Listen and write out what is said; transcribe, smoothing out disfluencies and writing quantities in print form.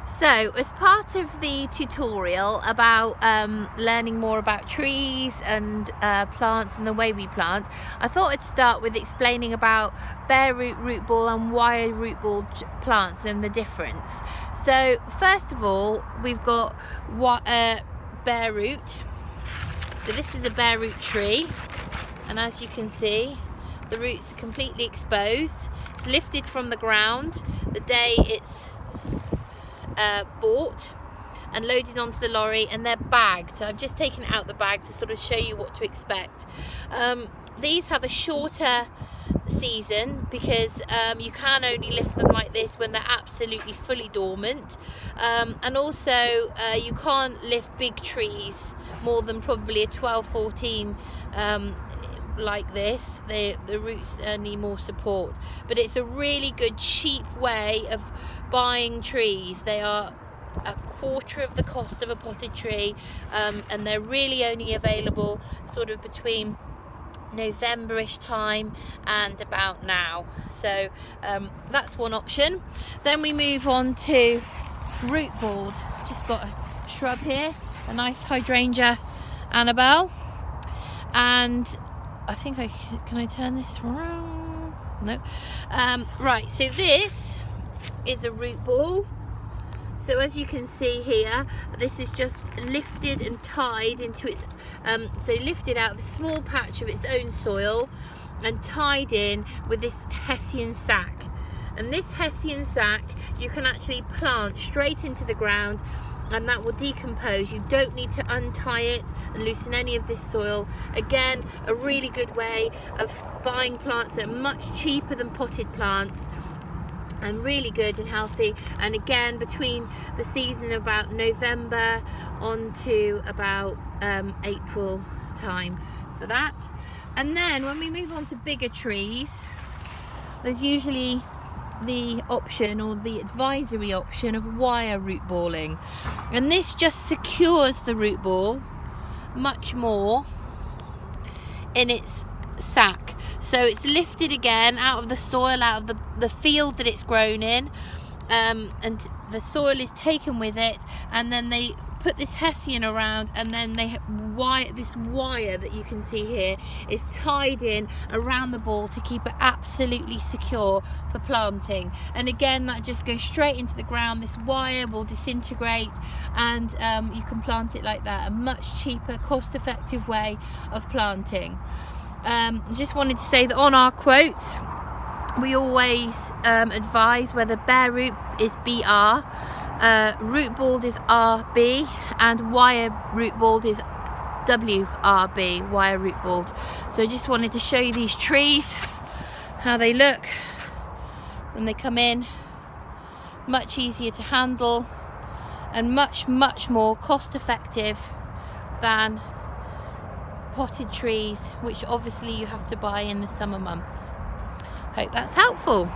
So, as part of the tutorial about learning more about trees and plants and the way we plant, I thought I'd start with explaining about bare root ball and wire root ball plants and the difference. So, first of all, we've got bare root. So this is a bare root tree, and as you can see, the roots are completely exposed. It's lifted from the ground the day it's bought and loaded onto the lorry, and they're bagged. I've just taken it out the bag to sort of show you what to expect. These have a shorter season because you can only lift them like this when they're absolutely fully dormant, and also you can't lift big trees more than probably a 12-14 like this. The roots need more support, but it's a really good cheap way of buying trees. They are a quarter of the cost of a potted tree, and they're really only available sort of between November-ish time and about now. So that's one option. Then we move on to root board. Just got a shrub here, a nice hydrangea Annabelle, and I think can I turn this around? No. Right, so this is a root ball. So as you can see here, this is just lifted and tied into its, so lifted out of a small patch of its own soil and tied in with this Hessian sack. And this Hessian sack you can actually plant straight into the ground, and that will decompose. You don't need to untie it and loosen any of this soil. Again, a really good way of buying plants that are much cheaper than potted plants, and really good and healthy. And again, between the season about November on to about April time for that. And then when we move on to bigger trees, there's usually the option or the advisory option of wire root balling, and this just secures the root ball much more in its sack. So it's lifted again out of the soil, out of the field that it's grown in, and the soil is taken with it, and then they put this Hessian around, and then this wire that you can see here is tied in around the ball to keep it absolutely secure for planting. And again, that just goes straight into the ground. This wire will disintegrate, and you can plant it like that. A much cheaper, cost-effective way of planting. Just wanted to say that on our quotes we always advise whether bare root is BR, root balled is RB, and wire root balled is WRB, wire root balled. So just wanted to show you these trees, how they look when they come in. Much easier to handle and much more cost effective than potted trees, which obviously you have to buy in the summer months. Hope that's helpful.